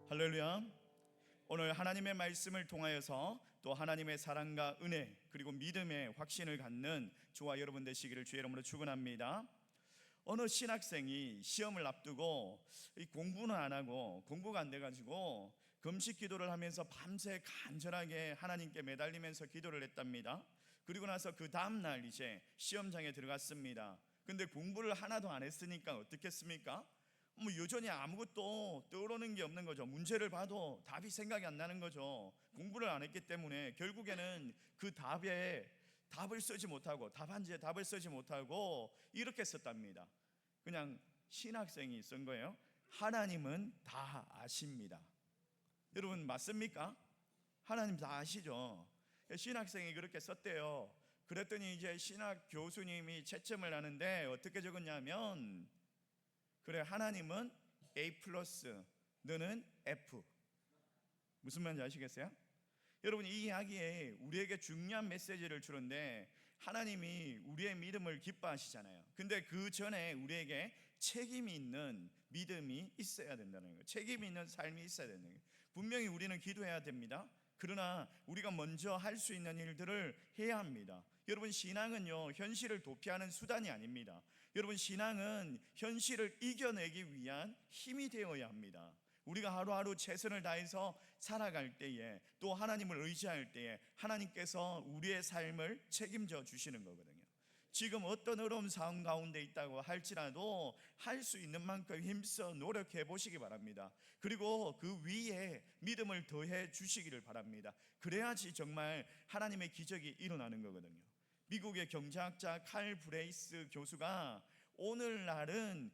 할렐루야. 오늘 하나님의 말씀을 통하여서 또 하나님의 사랑과 은혜 그리고 믿음의 확신을 갖는 저와 여러분 되시기를 주의 이름으로 축원합니다. 어느 신학생이 시험을 앞두고 공부는 안 하고 공부가 안 돼가지고 금식 기도를 하면서 밤새 간절하게 하나님께 매달리면서 기도를 했답니다. 그리고 나서 그 다음날 이제 시험장에 들어갔습니다. 근데 공부를 하나도 안 했으니까 어떻겠습니까? 여전히 아무것도 떠오르는 게 없는 거죠. 문제를 봐도 답이 생각이 안 나는 거죠. 공부를 안 했기 때문에 결국에는 그 답을 쓰지 못하고 답안지에 답을 쓰지 못하고 이렇게 썼답니다. 그냥 신학생이 쓴 거예요. 하나님은 다 아십니다. 여러분 맞습니까? 하나님 다 아시죠? 신학생이 그렇게 썼대요. 그랬더니 이제 신학 교수님이 채점을 하는데 어떻게 적었냐면, 그래, 하나님은 A+, 너는 F. 무슨 말인지 아시겠어요? 여러분, 이 이야기에 우리에게 중요한 메시지를 주는데, 하나님이 우리의 믿음을 기뻐하시잖아요. 근데 그 전에 우리에게 책임이 있는 믿음이 있어야 된다는 거예요. 책임이 있는 삶이 있어야 된다는 거예요. 분명히 우리는 기도해야 됩니다. 그러나 우리가 먼저 할 수 있는 일들을 해야 합니다. 여러분, 신앙은요, 현실을 도피하는 수단이 아닙니다. 여러분, 신앙은 현실을 이겨내기 위한 힘이 되어야 합니다. 우리가 하루하루 최선을 다해서 살아갈 때에, 또 하나님을 의지할 때에 하나님께서 우리의 삶을 책임져 주시는 거거든요. 지금 어떤 어려운 상황 가운데 있다고 할지라도 할 수 있는 만큼 힘써 노력해 보시기 바랍니다. 그리고 그 위에 믿음을 더해 주시기를 바랍니다. 그래야지 정말 하나님의 기적이 일어나는 거거든요. 미국의 경제학자 칼 브레이스 교수가 오늘날은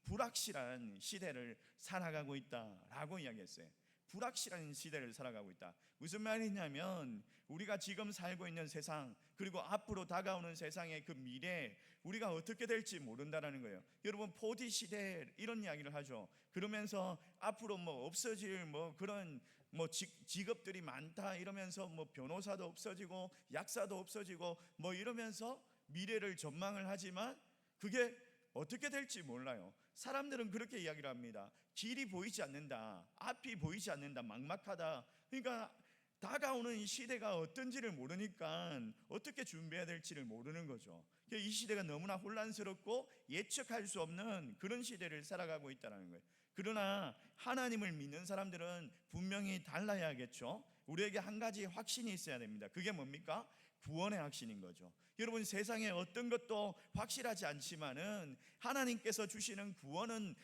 불확실한 시대를 살아가고 있다라고 이야기했어요. 불확실한 시대를 살아가고 있다. 무슨 말이냐면, 우리가 지금 살고 있는 세상, 그리고 앞으로 다가오는 세상의 그 미래, 우리가 어떻게 될지 모른다는 거예요. 여러분, 4D 시대 이런 이야기를 하죠. 그러면서 앞으로 없어질 그런 직업들이 많다 이러면서 변호사도 없어지고 약사도 없어지고 이러면서 미래를 전망을 하지만 그게 어떻게 될지 몰라요. 사람들은 그렇게 이야기를 합니다. 길이 보이지 않는다, 앞이 보이지 않는다, 막막하다. 그러니까 다가오는 이 시대가 어떤지를 모르니까 어떻게 준비해야 될지를 모르는 거죠. 이 시대가 너무나 혼란스럽고 예측할 수 없는 그런 시대를 살아가고 있다는 거예요. 그러나 하나님을 믿는 사람들은 분명히 달라야겠죠. 우리에게 한 가지 확신이 있어야 됩니다. 그게 뭡니까? 구원의 확신인 거죠. 여러분, 세상에 어떤 것도 확실하지 않지만은 하나님께서 주시는 구원은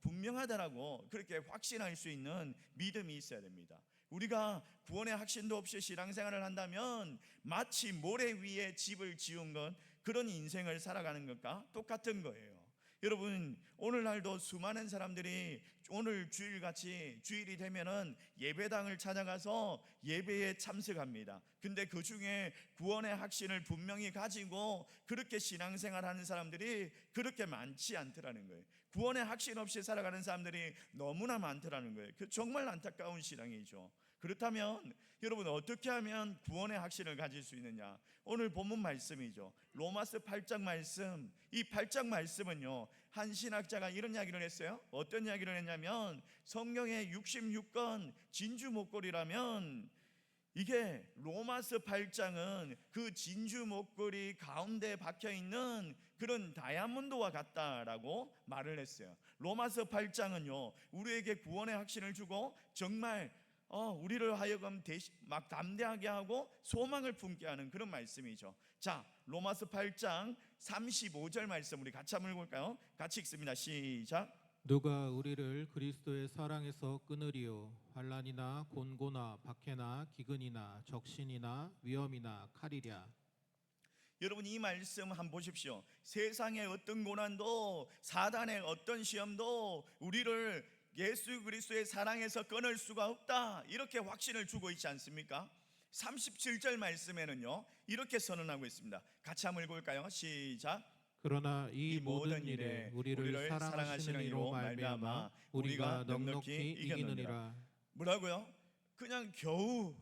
분명하다고 그렇게 확신할 수 있는 믿음이 있어야 됩니다. 우리가 구원의 확신도 없이 신앙생활을 한다면 마치 모래 위에 집을 지은 것, 그런 인생을 살아가는 것과 똑같은 거예요. 여러분, 오늘날도 수많은 사람들이 오늘 주일이 되면은 예배당을 찾아가서 예배에 참석합니다. 근데 그 중에 구원의 확신을 분명히 가지고 그렇게 신앙생활하는 사람들이 그렇게 많지 않더라는 거예요. 구원의 확신 없이 살아가는 사람들이 너무나 많더라는 거예요. 정말 안타까운 신앙이죠. 그렇다면 여러분, 어떻게 하면 구원의 확신을 가질 수 있느냐? 오늘 본문 말씀이죠. 로마서 8장 말씀. 이 8장 말씀은요, 한 신학자가 이런 이야기를 했어요. 어떤 이야기를 했냐면, 성경의 66권 진주 목걸이라면 이게 로마서 8장은 그 진주 목걸이 가운데 박혀있는 그런 다이아몬드와 같다라고 말을 했어요. 로마서 8장은요, 우리에게 구원의 확신을 주고 정말 우리를 하여금 막 담대하게 하고 소망을 품게 하는 그런 말씀이죠. 자, 로마서 8장 35절 말씀 우리 같이 한번 읽을까요? 같이 읽습니다. 시작. 누가 우리를 그리스도의 사랑에서 끊으리요? 환난이나 곤고나 박해나 기근이나 적신이나 위험이나 칼이랴. 여러분, 이 말씀 한번 보십시오. 세상의 어떤 고난도, 사단의 어떤 시험도 우리를 예수 그리스도의 사랑에서 끊을 수가 없다, 이렇게 확신을 주고 있지 않습니까? 37절 말씀에는요, 이렇게 선언하고 있습니다. 같이 한번 읽어볼까요? 시작. 그러나 이 모든 일에 우리를 사랑하시는 이로 말미암아 우리가 넉넉히 이기느니라. 뭐라고요? 그냥 겨우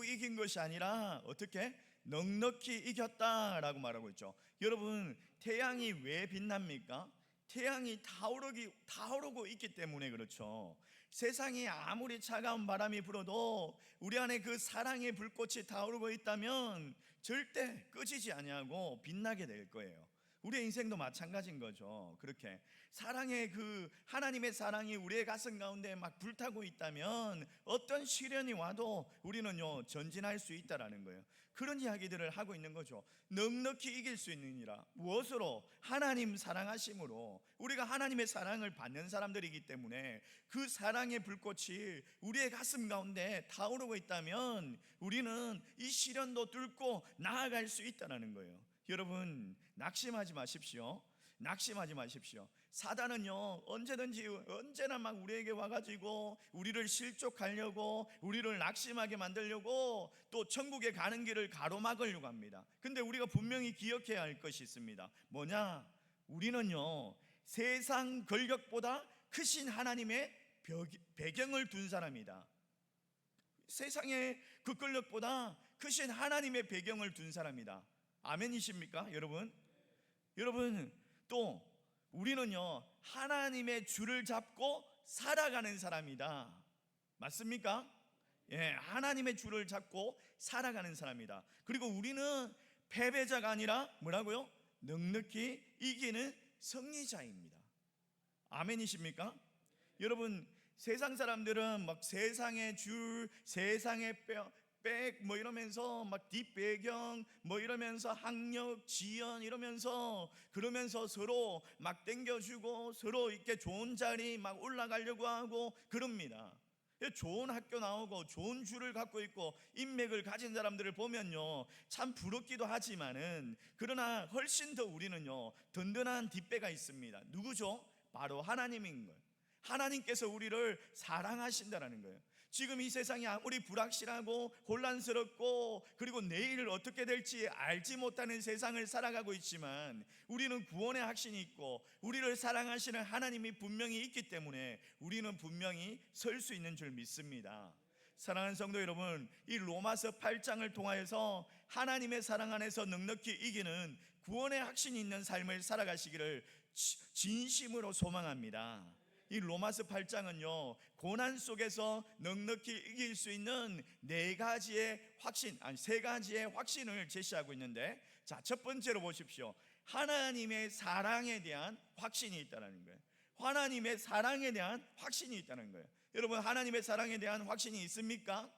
이긴 것이 아니라 어떻게? 넉넉히 이겼다라고 말하고 있죠. 여러분, 태양이 왜 빛납니까? 태양이 타오르고 있기 때문에 그렇죠. 세상에 아무리 차가운 바람이 불어도 우리 안에 그 사랑의 불꽃이 타오르고 있다면 절대 꺼지지 아니하고 빛나게 될 거예요. 우리의 인생도 마찬가지인 거죠. 그렇게 사랑의 그 하나님의 사랑이 우리의 가슴 가운데 막 불타고 있다면 어떤 시련이 와도 우리는요 전진할 수 있다라는 거예요. 그런 이야기들을 하고 있는 거죠. 넉넉히 이길 수 있느니라. 무엇으로? 하나님 사랑하심으로. 우리가 하나님의 사랑을 받는 사람들이기 때문에 그 사랑의 불꽃이 우리의 가슴 가운데 타오르고 있다면 우리는 이 시련도 뚫고 나아갈 수 있다는 거예요. 여러분, 낙심하지 마십시오. 낙심하지 마십시오. 사단은요 언제나 막 우리에게 와가지고 우리를 실족하려고, 우리를 낙심하게 만들려고, 또 천국에 가는 길을 가로막으려고 합니다. 근데 우리가 분명히 기억해야 할 것이 있습니다. 뭐냐? 우리는요 세상 권력보다 크신 하나님의 배경을 둔 사람이다. 세상의 그 권력보다 크신 하나님의 배경을 둔 사람이다. 아멘이십니까 여러분? 여러분, 또 우리는요 하나님의 줄을 잡고 살아가는 사람이다. 맞습니까? 예, 하나님의 줄을 잡고 살아가는 사람이다. 그리고 우리는 패배자가 아니라 뭐라고요? 넉넉히 이기는 승리자입니다. 아멘이십니까? 여러분, 세상 사람들은 막 세상의 줄, 세상의 백 뭐 이러면서 막 뒷배경 뭐 이러면서 학력, 지연 이러면서 그러면서 서로 막 땡겨주고 서로 이렇게 좋은 자리 막 올라가려고 하고 그럽니다. 좋은 학교 나오고 좋은 줄을 갖고 있고 인맥을 가진 사람들을 보면요 참 부럽기도 하지만은, 그러나 훨씬 더 우리는요 든든한 뒷배가 있습니다. 누구죠? 바로 하나님인 거예요. 하나님께서 우리를 사랑하신다는 거예요. 지금 이 세상이 아무리 불확실하고 혼란스럽고 그리고 내일을 어떻게 될지 알지 못하는 세상을 살아가고 있지만 우리는 구원의 확신이 있고 우리를 사랑하시는 하나님이 분명히 있기 때문에 우리는 분명히 설 수 있는 줄 믿습니다. 사랑하는 성도 여러분, 이 로마서 8장을 통하여서 하나님의 사랑 안에서 넉넉히 이기는 구원의 확신이 있는 삶을 살아가시기를 진심으로 소망합니다. 이 로마서 8장은요 고난 속에서 넉넉히 이길 수 있는 세 가지의 확신을 제시하고 있는데, 자, 첫 번째로 보십시오. 하나님의 사랑에 대한 확신이 있다는 거예요. 하나님의 사랑에 대한 확신이 있다는 거예요. 여러분, 하나님의 사랑에 대한 확신이 있습니까?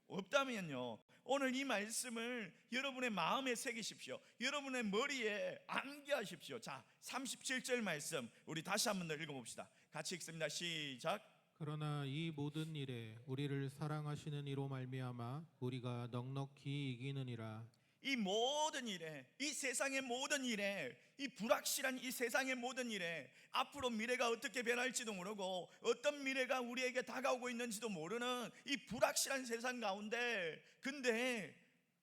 없다면요 오늘 이 말씀을 여러분의 마음에 새기십시오. 여러분의 머리에 암기하십시오. 자, 37절 말씀 우리 다시 한번 더 읽어봅시다. 같이 읽습니다. 시작. 그러나 이 모든 일에 우리를 사랑하시는 이로 말미암아 우리가 넉넉히 이기느니라. 이 모든 일에, 이 세상의 모든 일에, 이 불확실한 이 세상의 모든 일에, 앞으로 미래가 어떻게 변할지도 모르고 어떤 미래가 우리에게 다가오고 있는지도 모르는 이 불확실한 세상 가운데, 근데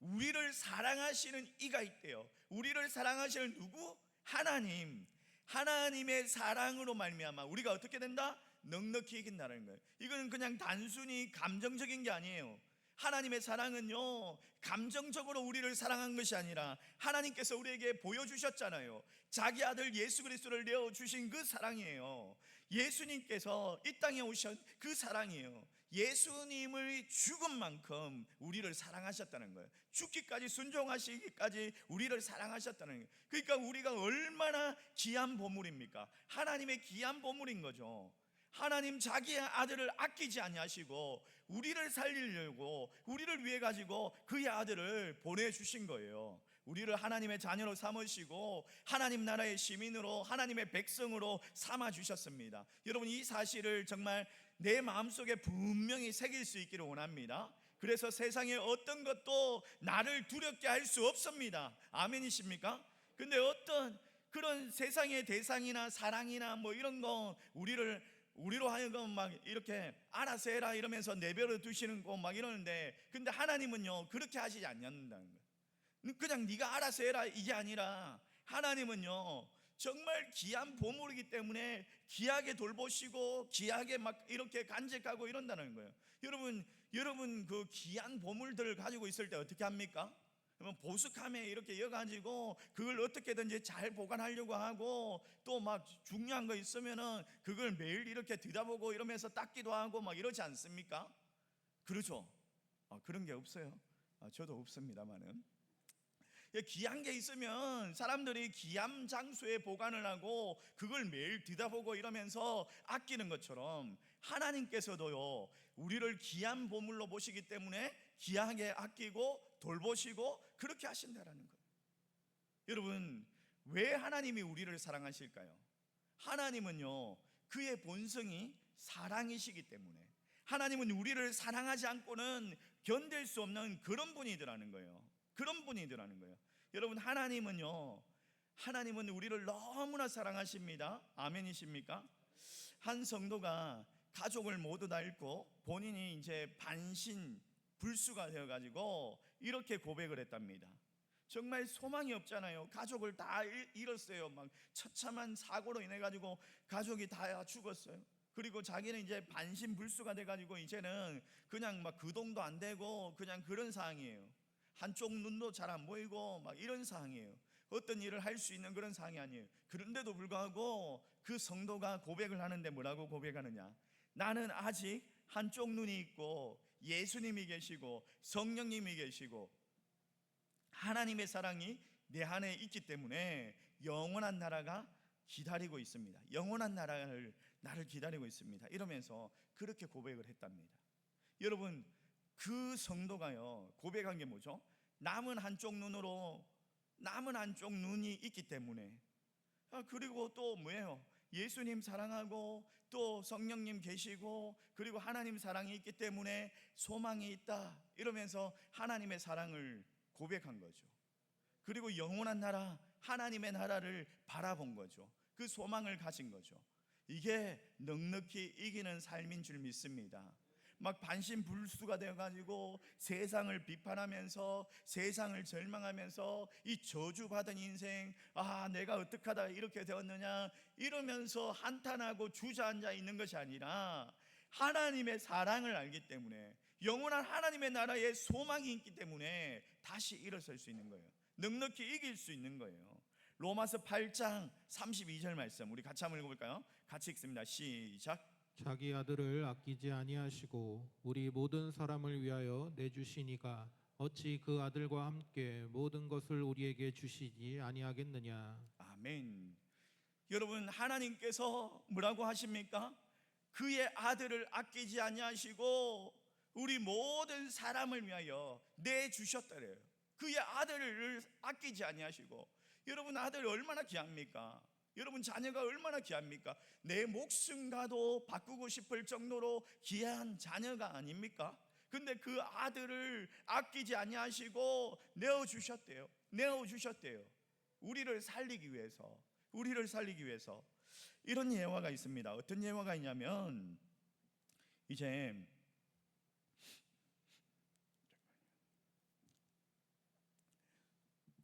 우리를 사랑하시는 이가 있대요. 우리를 사랑하시는 누구? 하나님. 하나님의 사랑으로 말미암아 우리가 어떻게 된다? 넉넉히 이긴다는 거예요. 이건 그냥 단순히 감정적인 게 아니에요. 하나님의 사랑은요 감정적으로 우리를 사랑한 것이 아니라 하나님께서 우리에게 보여주셨잖아요. 자기 아들 예수 그리스도를 내어주신 그 사랑이에요. 예수님께서 이 땅에 오신 그 사랑이에요. 예수님의 죽은 만큼 우리를 사랑하셨다는 거예요. 죽기까지, 순종하시기까지 우리를 사랑하셨다는 거예요. 그러니까 우리가 얼마나 귀한 보물입니까? 하나님의 귀한 보물인 거죠. 하나님 자기의 아들을 아끼지 아니하시고 우리를 살리려고 우리를 위해 가지고 그의 아들을 보내주신 거예요. 우리를 하나님의 자녀로 삼으시고 하나님 나라의 시민으로, 하나님의 백성으로 삼아주셨습니다. 여러분, 이 사실을 정말 내 마음속에 분명히 새길 수 있기를 원합니다. 그래서 세상의 어떤 것도 나를 두렵게 할 수 없습니다. 아멘이십니까? 근데 어떤 그런 세상의 대상이나 사랑이나 뭐 이런 거 우리로 하여금 막 이렇게 알아서 해라 이러면서 내버려 두시는 거 막 이러는데, 근데 하나님은요 그렇게 하시지 않는다는 거예요. 그냥 네가 알아서 해라 이게 아니라 하나님은요 정말 귀한 보물이기 때문에 귀하게 돌보시고 귀하게 막 이렇게 간직하고 이런다는 거예요. 여러분 그 귀한 보물들을 가지고 있을 때 어떻게 합니까? 보습함에 이렇게 여가지고 그걸 어떻게든지 잘 보관하려고 하고, 또 막 중요한 거 있으면은 그걸 매일 이렇게 들여다보고 이러면서 닦기도 하고 막 이러지 않습니까? 그렇죠? 그런 게 없어요? 저도 없습니다만은, 귀한 게 있으면 사람들이 귀한 장소에 보관을 하고 그걸 매일 들여다보고 이러면서 아끼는 것처럼, 하나님께서도요 우리를 귀한 보물로 보시기 때문에 귀하게 아끼고 돌보시고 그렇게 하신다라는 거예요. 여러분, 왜 하나님이 우리를 사랑하실까요? 하나님은요 그의 본성이 사랑이시기 때문에, 하나님은 우리를 사랑하지 않고는 견딜 수 없는 그런 분이더라는 거예요. 그런 분이더라는 거예요. 여러분, 하나님은 우리를 너무나 사랑하십니다. 아멘이십니까? 한 성도가 가족을 모두 다 잃고 본인이 이제 반신불수가 되어가지고 이렇게 고백을 했답니다. 정말 소망이 없잖아요. 가족을 다 잃었어요. 막 처참한 사고로 인해 가지고 가족이 다 죽었어요. 그리고 자기는 이제 반신불수가 돼가지고 이제는 그냥 막 거동도 안 되고 그냥 그런 상황이에요. 한쪽 눈도 잘 안 보이고 막 이런 상황이에요. 어떤 일을 할 수 있는 그런 상황이 아니에요. 그런데도 불구하고 그 성도가 고백을 하는데 뭐라고 고백하느냐? 나는 아직 한쪽 눈이 있고 예수님이 계시고 성령님이 계시고 하나님의 사랑이 내 안에 있기 때문에 영원한 나라가 기다리고 있습니다. 영원한 나라를 나를 기다리고 있습니다. 이러면서 그렇게 고백을 했답니다. 여러분, 그 성도가요 고백한 게 뭐죠? 남은 한쪽 눈이 있기 때문에, 그리고 또 뭐예요? 예수님 사랑하고 또 성령님 계시고 그리고 하나님 사랑이 있기 때문에 소망이 있다, 이러면서 하나님의 사랑을 고백한 거죠. 그리고 영원한 나라, 하나님의 나라를 바라본 거죠. 그 소망을 가진 거죠. 이게 넉넉히 이기는 삶인 줄 믿습니다. 막 반신불수가 되어가지고 세상을 비판하면서 세상을 절망하면서 이 저주받은 인생, 내가 어떡하다 이렇게 되었느냐 이러면서 한탄하고 주저앉아 있는 것이 아니라, 하나님의 사랑을 알기 때문에, 영원한 하나님의 나라에 소망이 있기 때문에 다시 일어설 수 있는 거예요. 넉넉히 이길 수 있는 거예요. 로마서 8장 32절 말씀 우리 같이 한번 읽어볼까요? 같이 읽습니다. 시작. 자기 아들을 아끼지 아니하시고 우리 모든 사람을 위하여 내주시니가 어찌 그 아들과 함께 모든 것을 우리에게 주시지 아니하겠느냐. 아멘. 여러분, 하나님께서 뭐라고 하십니까? 그의 아들을 아끼지 아니하시고 우리 모든 사람을 위하여 내주셨다래요. 그의 아들을 아끼지 아니하시고, 여러분 아들 얼마나 귀합니까? 여러분 자녀가 얼마나 귀합니까? 내 목숨과도 바꾸고 싶을 정도로 귀한 자녀가 아닙니까? 근데 그 아들을 아끼지 아니하시고 내어주셨대요. 우리를 살리기 위해서. 이런 예화가 있습니다. 어떤 예화가 있냐면, 이제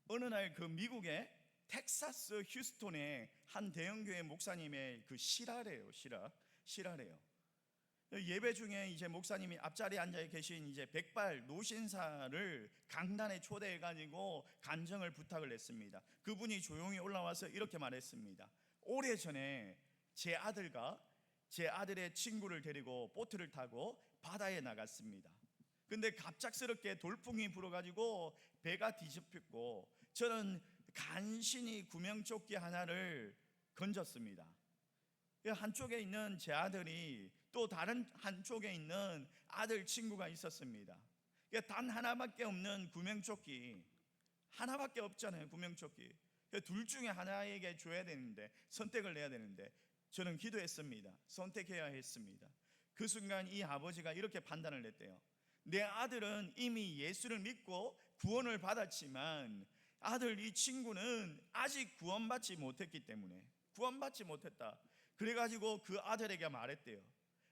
어느 날 그 미국의 텍사스 휴스톤의 한 대형교회 목사님의 그 실화래요. 예배 중에 이제 목사님이 앞자리에 앉아 계신 이제 백발 노신사를 강단에 초대해 가지고 간증을 부탁을 했습니다. 그분이 조용히 올라와서 이렇게 말했습니다. 오래전에 제 아들의 친구를 데리고 보트를 타고 바다에 나갔습니다. 근데 갑작스럽게 돌풍이 불어가지고 배가 뒤집혔고 저는 간신히 구명조끼 하나를 건졌습니다. 한쪽에 있는 제 아들이 또 다른 한쪽에 있는 아들 친구가 있었습니다. 단 하나밖에 없는 구명조끼, 하나밖에 없잖아요. 구명조끼 둘 중에 하나에게 줘야 되는데, 선택을 해야 되는데 저는 기도했습니다. 선택해야 했습니다. 그 순간 이 아버지가 이렇게 판단을 했대요. 내 아들은 이미 예수를 믿고 구원을 받았지만 아들 이 친구는 아직 구원받지 못했다. 그래가지고 그 아들에게 말했대요.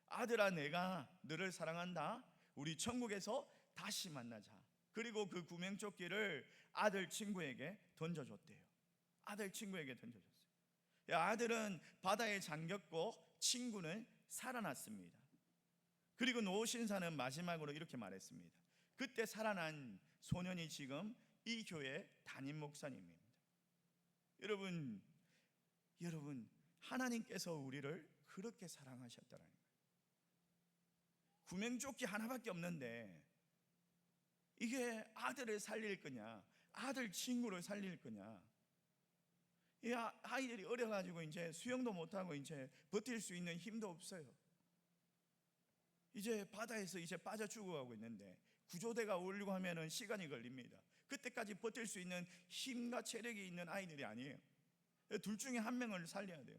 아들아, 내가 너를 사랑한다. 우리 천국에서 다시 만나자. 그리고 그 구명조끼를 아들 친구에게 던져줬대요. 아들은 바다에 잠겼고 친구는 살아났습니다. 그리고 노신사는 마지막으로 이렇게 말했습니다. 그때 살아난 소년이 지금 이 교회 담임 목사님입니다. 여러분 하나님께서 우리를 그렇게 사랑하셨다는 거예요. 구명조끼 하나밖에 없는데 이게 아들을 살릴 거냐, 아들 친구를 살릴 거냐. 이 아이들이 어려가지고 이제 수영도 못하고 이제 버틸 수 있는 힘도 없어요. 이제 바다에서 이제 빠져 죽어가고 있는데 구조대가 오려고 하면은 시간이 걸립니다. 그때까지 버틸 수 있는 힘과 체력이 있는 아이들이 아니에요. 둘 중에 한 명을 살려야 돼요.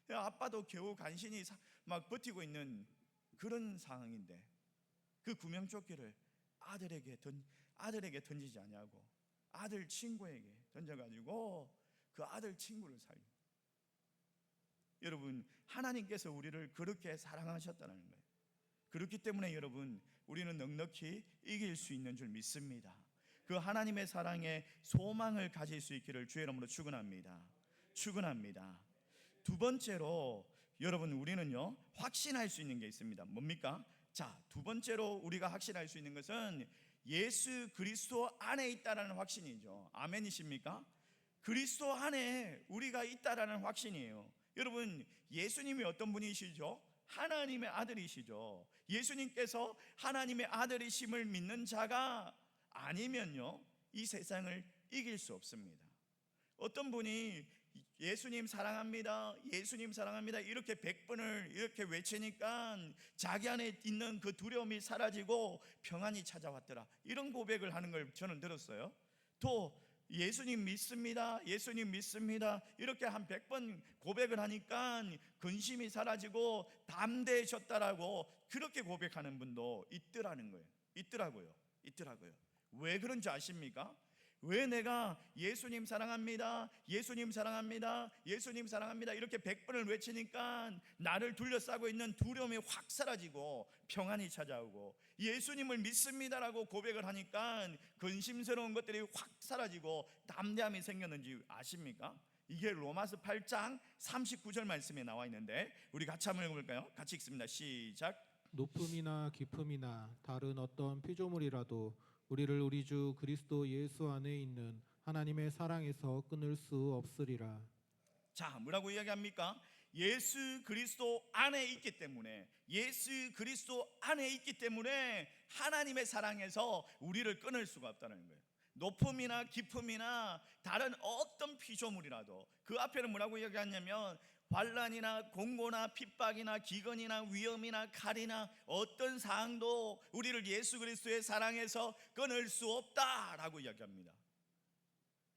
아빠도 겨우 간신히 막 버티고 있는 그런 상황인데 그 구명조끼를 아들에게 던지지 아니하고 아들 친구에게 던져가지고 그 아들 친구를 살려. 여러분 하나님께서 우리를 그렇게 사랑하셨다는 거예요. 그렇기 때문에 여러분 우리는 넉넉히 이길 수 있는 줄 믿습니다. 그 하나님의 사랑에 소망을 가질 수 있기를 주의 이름으로 축원합니다. 두 번째로 여러분 우리는요 확신할 수 있는 게 있습니다. 뭡니까? 자, 두 번째로 우리가 확신할 수 있는 것은 예수 그리스도 안에 있다라는 확신이죠. 아멘이십니까? 그리스도 안에 우리가 있다라는 확신이에요. 여러분 예수님이 어떤 분이시죠? 하나님의 아들이시죠. 예수님께서 하나님의 아들이심을 믿는 자가 아니면요 이 세상을 이길 수 없습니다. 어떤 분이 예수님 사랑합니다, 예수님 사랑합니다 이렇게 100번을 이렇게 외치니까 자기 안에 있는 그 두려움이 사라지고 평안이 찾아왔더라, 이런 고백을 하는 걸 저는 들었어요. 또 예수님 믿습니다, 예수님 믿습니다 이렇게 한 100번 고백을 하니까 근심이 사라지고 담대해졌다라고 그렇게 고백하는 분도 있더라고요. 왜 그런지 아십니까? 왜 내가 예수님 사랑합니다, 예수님 사랑합니다, 예수님 사랑합니다 이렇게 100번을 외치니까 나를 둘러싸고 있는 두려움이 확 사라지고 평안이 찾아오고, 예수님을 믿습니다라고 고백을 하니까 근심스러운 것들이 확 사라지고 담대함이 생겼는지 아십니까? 이게 로마서 8장 39절 말씀에 나와 있는데 우리 같이 한번 읽어볼까요? 같이 읽습니다. 시작. 높음이나 깊음이나 다른 어떤 피조물이라도 우리를 우리 주 그리스도 예수 안에 있는 하나님의 사랑에서 끊을 수 없으리라. 자, 뭐라고 이야기합니까? 예수 그리스도 안에 있기 때문에, 예수 그리스도 안에 있기 때문에 하나님의 사랑에서 우리를 끊을 수가 없다는 거예요. 높음이나 깊음이나 다른 어떤 피조물이라도 그 앞에는 뭐라고 이야기하냐면 환난이나 공고나 핍박이나 기근이나 위험이나 칼이나 어떤 상황도 우리를 예수 그리스도의 사랑에서 끊을 수 없다라고 이야기합니다.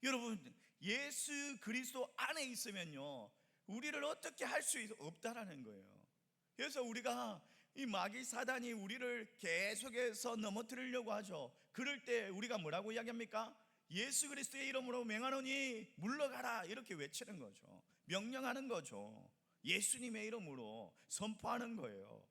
여러분 예수 그리스도 안에 있으면요 우리를 어떻게 할 수 없다라는 거예요. 그래서 우리가 이 마귀 사단이 우리를 계속해서 넘어뜨리려고 하죠. 그럴 때 우리가 뭐라고 이야기합니까? 예수 그리스도의 이름으로 맹하노니 물러가라 이렇게 외치는 거죠. 명령하는 거죠. 예수님의 이름으로 선포하는 거예요.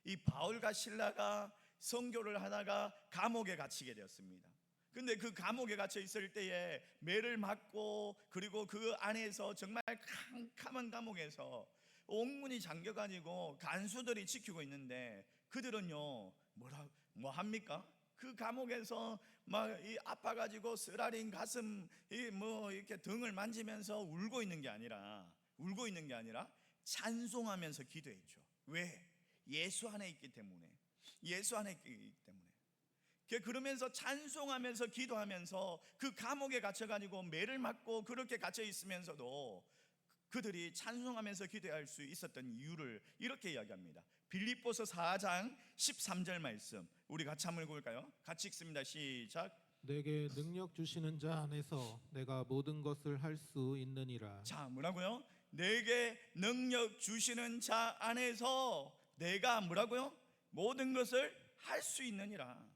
이 바울과 실라가 선교를 하다가 감옥에 갇히게 되었습니다. 근데 그 감옥에 갇혀 있을 때에 매를 맞고 그리고 그 안에서 정말 캄캄한 감옥에서 옥문이 잠겨가지고 간수들이 지키고 있는데 그들은요 뭐 합니까? 그 감옥에서 막 이 아파가지고 쓰라린 가슴 뭐 이렇게 등을 만지면서 울고 있는 게 아니라 찬송하면서 기도했죠. 왜? 예수 안에 있기 때문에. 예수 안에 있기 때문에. 그러면서 찬송하면서 기도하면서 그 감옥에 갇혀가지고 매를 맞고 그렇게 갇혀 있으면서도 그들이 찬송하면서 기도할 수 있었던 이유를 이렇게 이야기합니다. 빌립보서 4장 13절 말씀 우리 같이 한번 읽어볼까요? 같이 읽습니다. 시작. 내게 능력 주시는 자 안에서 내가 모든 것을 할 수 있느니라. 자, 뭐라고요? 내게 능력 주시는 자 안에서 내가 뭐라고요? 모든 것을 할 수 있느니라.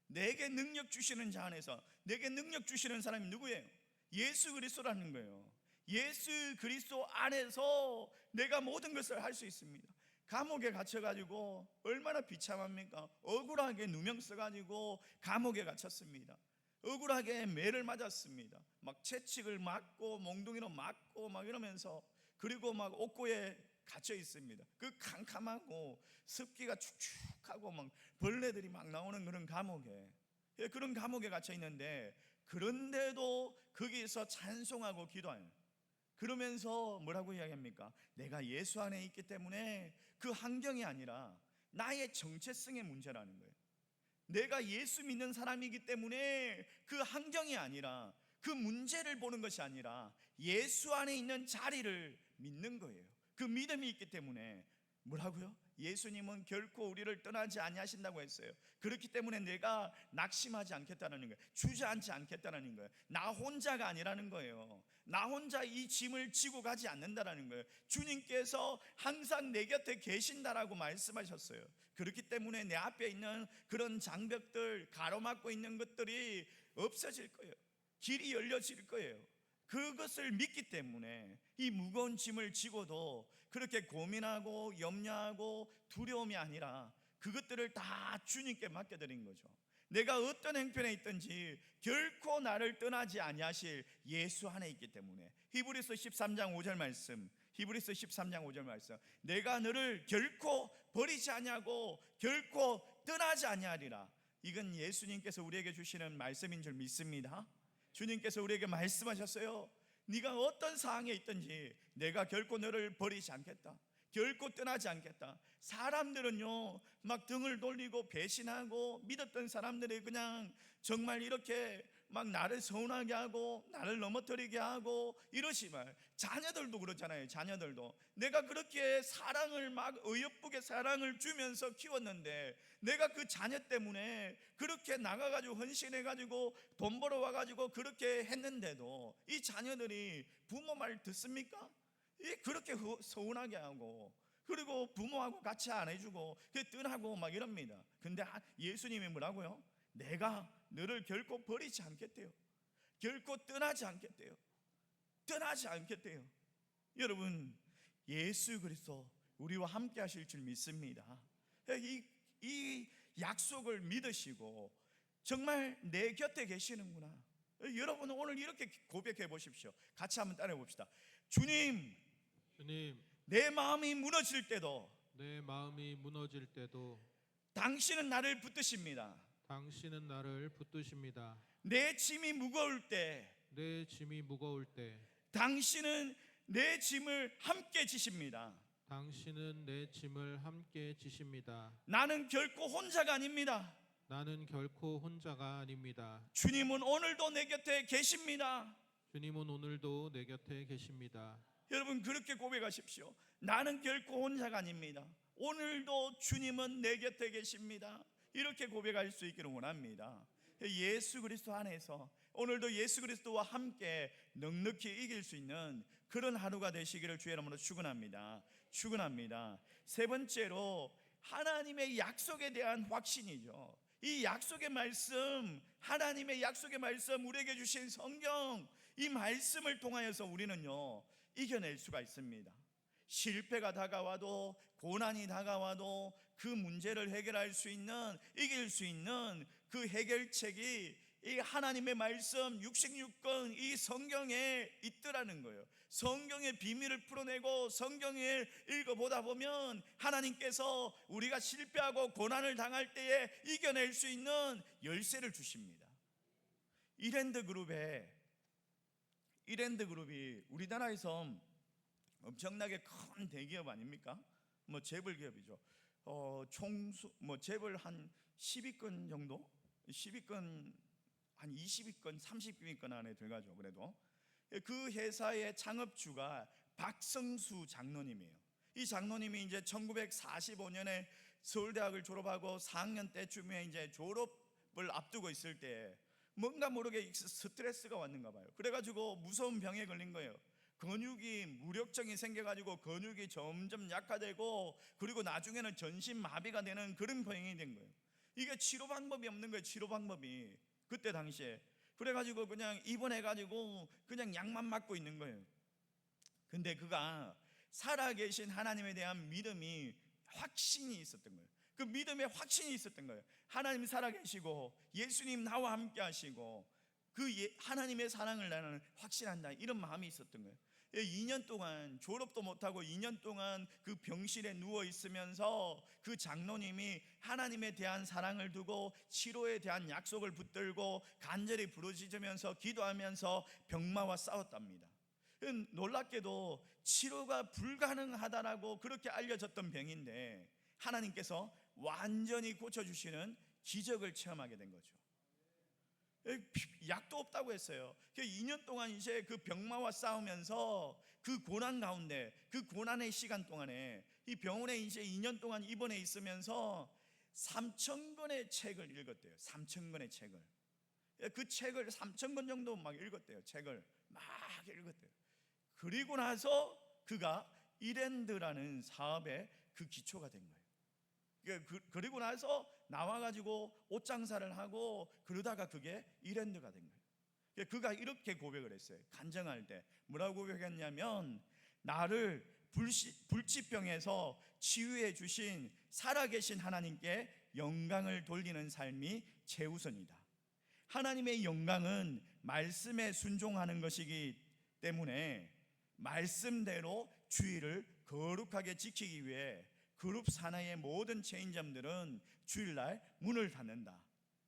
내게 능력 주시는 자 안에서. 내게 능력 주시는 사람이 누구예요? 예수 그리스도라는 거예요. 예수 그리스도 안에서 내가 모든 것을 할 수 있습니다. 감옥에 갇혀가지고 얼마나 비참합니까? 억울하게 누명 써가지고 감옥에 갇혔습니다. 억울하게 매를 맞았습니다. 막 채찍을 맞고 몽둥이로 맞고 막 이러면서, 그리고 막 옥고에 갇혀 있습니다. 그 캄캄하고 습기가 축축하고 막 벌레들이 막 나오는 그런 감옥에 갇혀 있는데 그런데도 거기서 찬송하고 기도해요. 그러면서 뭐라고 이야기합니까? 내가 예수 안에 있기 때문에 그 환경이 아니라 나의 정체성의 문제라는 거예요. 내가 예수 믿는 사람이기 때문에 그 환경이 아니라 그 문제를 보는 것이 아니라 예수 안에 있는 자리를 믿는 거예요. 그 믿음이 있기 때문에 뭐라고요? 예수님은 결코 우리를 떠나지 아니하신다고 했어요. 그렇기 때문에 내가 낙심하지 않겠다는 거예요. 주저앉지 않겠다는 거예요. 나 혼자가 아니라는 거예요. 나 혼자 이 짐을 지고 가지 않는다는 거예요. 주님께서 항상 내 곁에 계신다라고 말씀하셨어요. 그렇기 때문에 내 앞에 있는 그런 장벽들, 가로막고 있는 것들이 없어질 거예요. 길이 열려질 거예요. 그것을 믿기 때문에 이 무거운 짐을 지고도 그렇게 고민하고 염려하고 두려움이 아니라 그것들을 다 주님께 맡겨드린 거죠. 내가 어떤 행편에 있든지 결코 나를 떠나지 아니하실 예수 안에 있기 때문에 히브리서 13장 5절 말씀, 히브리서 13장 5절 말씀, 내가 너를 결코 버리지 아니하고 결코 떠나지 아니하리라. 이건 예수님께서 우리에게 주시는 말씀인 줄 믿습니다. 주님께서 우리에게 말씀하셨어요. 네가 어떤 상황에 있든지 내가 결코 너를 버리지 않겠다. 결코 떠나지 않겠다. 사람들은요 막 등을 돌리고 배신하고 믿었던 사람들이 그냥 정말 이렇게 막 나를 서운하게 하고 나를 넘어뜨리게 하고 이러시면 자녀들도 그렇잖아요. 자녀들도 내가 그렇게 사랑을 막 어여쁘게 사랑을 주면서 키웠는데 내가 그 자녀 때문에 그렇게 나가가지고 헌신해가지고 돈 벌어와가지고 그렇게 했는데도 이 자녀들이 부모 말 듣습니까? 그렇게 서운하게 하고 그리고 부모하고 같이 안 해주고 떠나고 막 이럽니다. 근데 예수님이 뭐라고요? 내가 너를 결코 버리지 않겠대요. 결코 떠나지 않겠대요. 떠나지 않겠대요. 여러분, 예수 그리스도 우리와 함께 하실 줄 믿습니다. 이 약속을 믿으시고 정말 내 곁에 계시는구나. 여러분 오늘 이렇게 고백해 보십시오. 같이 한번 따라해 봅시다. 주님, 내 마음이 무너질 때도 당신은 나를 붙드십니다. 내 짐이 무거울 때 당신은 내 짐을 함께 지십니다. 나는 결코 혼자가 아닙니다. 주님은 오늘도 내 곁에 계십니다. 여러분 그렇게 고백하십시오. 나는 결코 혼자가 아닙니다. 오늘도 주님은 내 곁에 계십니다. 이렇게 고백할 수 있기를 원합니다. 예수 그리스도 안에서 오늘도 예수 그리스도와 함께 넉넉히 이길 수 있는 그런 하루가 되시기를 주의 이름으로 축원합니다. 세 번째로 하나님의 약속에 대한 확신이죠. 이 약속의 말씀, 하나님의 약속의 말씀, 우리에게 주신 성경, 이 말씀을 통하여서 우리는요 이겨낼 수가 있습니다. 실패가 다가와도 고난이 다가와도 그 문제를 해결할 수 있는, 이길 수 있는 그 해결책이 이 하나님의 말씀 66권 이 성경에 있더라는 거예요. 성경의 비밀을 풀어내고 성경을 읽어보다 보면 하나님께서 우리가 실패하고 고난을 당할 때에 이겨낼 수 있는 열쇠를 주십니다. 이랜드 그룹이 우리나라에서 엄청나게 큰 대기업 아닙니까? 재벌 기업이죠. 재벌 한 10위권 정도? 10위권 한 20위권, 30위권 안에 들어가죠. 그래도 그 회사의 창업주가 박성수 장로님이에요. 이 장로님이 이제 1945년에 서울대학을 졸업하고 4학년 때쯤에 이제 졸업을 앞두고 있을 때 뭔가 모르게 스트레스가 왔는가 봐요. 그래가지고 무서운 병에 걸린 거예요. 근육이 무력증이 생겨가지고 근육이 점점 약화되고 그리고 나중에는 전신 마비가 되는 그런 병이 된 거예요. 이게 치료 방법이 없는 거예요. 치료 방법이 그때 당시에. 그래가지고 그냥 입원해가지고 그냥 약만 맞고 있는 거예요. 근데 그가 살아계신 하나님에 대한 믿음이 확신이 있었던 거예요. 그 믿음에 확신이 있었던 거예요. 하나님 살아계시고 예수님 나와 함께 하시고 그 하나님의 사랑을 나는 확신한다, 이런 마음이 있었던 거예요. 2년 동안 졸업도 못하고 2년 동안 그 병실에 누워 있으면서 그 장로님이 하나님에 대한 사랑을 두고 치료에 대한 약속을 붙들고 간절히 부르짖으면서 기도하면서 병마와 싸웠답니다. 놀랍게도 치료가 불가능하다라고 그렇게 알려졌던 병인데 하나님께서 완전히 고쳐주시는 기적을 체험하게 된 거죠. 약도 없다고 했어요. 2년 동안 이제 그 병마와 싸우면서 그 고난 가운데, 그 고난의 시간 동안에 이 병원에 이제 2년 동안 입원해 있으면서 3,000권의 책을 읽었대요. 3,000권의 책을. 그 책을 3,000권 정도 막 읽었대요. 책을 막 읽었대요. 그리고 나서 그가 이랜드라는 사업의 그 기초가 된 거예요. 그리고 나서 나와가지고 옷 장사를 하고 그러다가 그게 이랜드가 된 거예요. 그가 이렇게 고백을 했어요. 간증할 때 뭐라고 고백했냐면, 나를 불치병에서 치유해 주신 살아계신 하나님께 영광을 돌리는 삶이 최우선이다. 하나님의 영광은 말씀에 순종하는 것이기 때문에 말씀대로 주의를 거룩하게 지키기 위해 그룹 산하의 모든 체인점들은 주일날 문을 닫는다.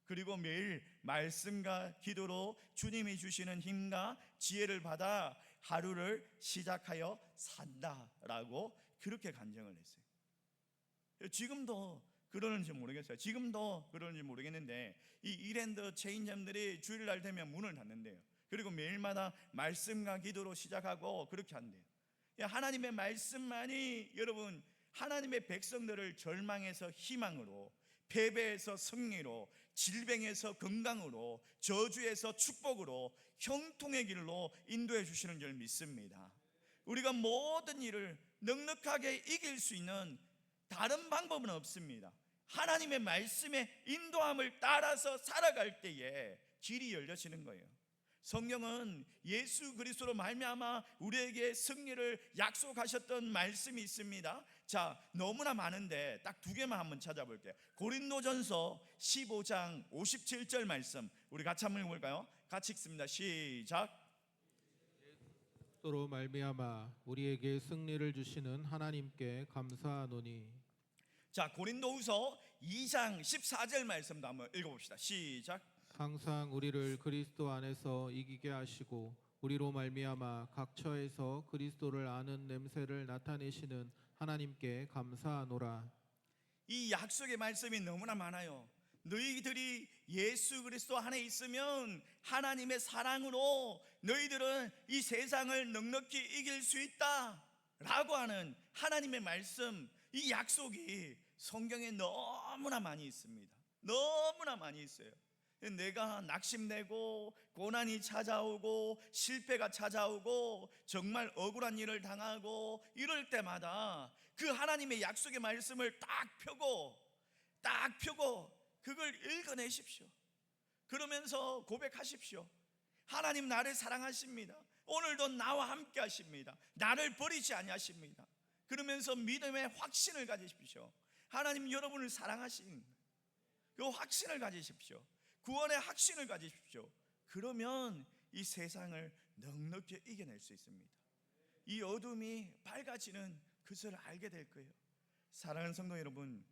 그리고 매일 말씀과 기도로 주님이 주시는 힘과 지혜를 받아 하루를 시작하여 산다라고 그렇게 간증을 했어요. 지금도 그러는지 모르겠어요. 지금도 그러는지 모르겠는데 이 이랜드 체인점들이 주일날 되면 문을 닫는데요. 그리고 매일마다 말씀과 기도로 시작하고 그렇게 한대요. 하나님의 말씀만이 여러분 하나님의 백성들을 절망에서 희망으로, 패배에서 승리로, 질병에서 건강으로, 저주에서 축복으로, 형통의 길로 인도해 주시는 줄 믿습니다. 우리가 모든 일을 넉넉하게 이길 수 있는 다른 방법은 없습니다. 하나님의 말씀의 인도함을 따라서 살아갈 때에 길이 열려지는 거예요. 성경은 예수 그리스도로 말미암아 우리에게 승리를 약속하셨던 말씀이 있습니다. 자, 너무나 많은데 딱 두 개만 한번 찾아볼게요. 고린도전서 15장 57절 말씀 우리 같이 한번 읽어볼까요? 같이 읽습니다. 시작. 또로 말미암아 우리에게 승리를 주시는 하나님께 감사하노니. 자, 고린도후서 2장 14절 말씀도 한번 읽어봅시다. 시작. 항상 우리를 그리스도 안에서 이기게 하시고 우리로 말미암아 각 처에서 그리스도를 아는 냄새를 나타내시는 하나님께 감사하노라. 이 약속의 말씀이 너무나 많아요. 너희들이 예수 그리스도 안에 있으면 하나님의 사랑으로 너희들은 이 세상을 넉넉히 이길 수 있다 라고 하는 하나님의 말씀, 이 약속이 성경에 너무나 많이 있습니다. 너무나 많이 있어요. 내가 낙심되고 고난이 찾아오고 실패가 찾아오고 정말 억울한 일을 당하고 이럴 때마다 그 하나님의 약속의 말씀을 딱 펴고 그걸 읽어내십시오. 그러면서 고백하십시오. 하나님 나를 사랑하십니다. 오늘도 나와 함께 하십니다. 나를 버리지 아니하십니다. 그러면서 믿음의 확신을 가지십시오. 하나님 여러분을 사랑하시는 그 확신을 가지십시오. 구원의 확신을 가지십시오. 그러면 이 세상을 넉넉히 이겨낼 수 있습니다. 이 어둠이 밝아지는 그것을 알게 될 거예요. 사랑하는 성도 여러분,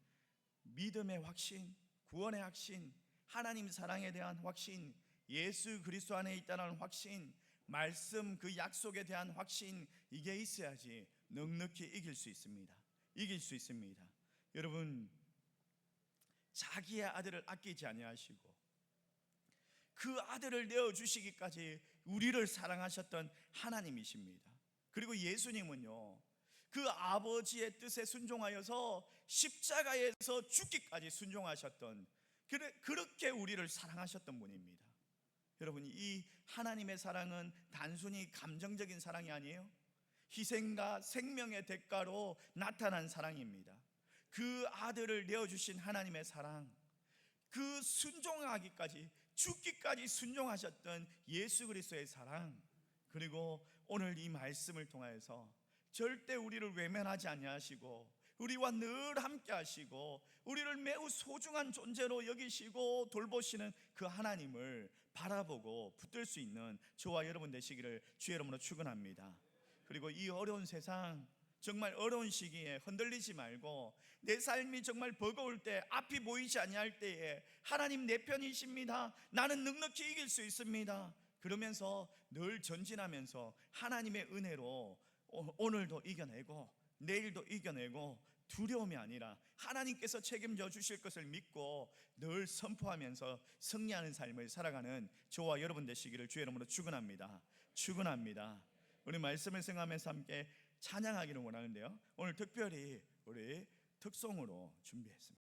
믿음의 확신, 구원의 확신, 하나님 사랑에 대한 확신, 예수 그리스도 안에 있다는 확신, 말씀 그 약속에 대한 확신, 이게 있어야지 넉넉히 이길 수 있습니다. 이길 수 있습니다. 여러분, 자기의 아들을 아끼지 아니하시고 그 아들을 내어주시기까지 우리를 사랑하셨던 하나님이십니다. 그리고 예수님은요, 그 아버지의 뜻에 순종하여서 십자가에서 죽기까지 순종하셨던, 그렇게 우리를 사랑하셨던 분입니다. 여러분, 이 하나님의 사랑은 단순히 감정적인 사랑이 아니에요. 희생과 생명의 대가로 나타난 사랑입니다. 그 아들을 내어주신 하나님의 사랑, 그 순종하기까지 죽기까지 순종하셨던 예수 그리스도의 사랑, 그리고 오늘 이 말씀을 통하여서 절대 우리를 외면하지 아니하시고 우리와 늘 함께 하시고 우리를 매우 소중한 존재로 여기시고 돌보시는 그 하나님을 바라보고 붙들 수 있는 저와 여러분 되시기를 주의 이름으로 축원합니다. 그리고 이 어려운 세상, 정말 어려운 시기에 흔들리지 말고, 내 삶이 정말 버거울 때, 앞이 보이지 아니할 때에 하나님 내 편이십니다, 나는 넉넉히 이길 수 있습니다, 그러면서 늘 전진하면서 하나님의 은혜로 오늘도 이겨내고 내일도 이겨내고, 두려움이 아니라 하나님께서 책임져 주실 것을 믿고 늘 선포하면서 승리하는 삶을 살아가는 저와 여러분 되시기를 주의 이름으로 축원합니다. 축원합니다. 우리 말씀을 생각하면서 함께 찬양하기를 원하는데요, 오늘 특별히 우리 특송으로 준비했습니다.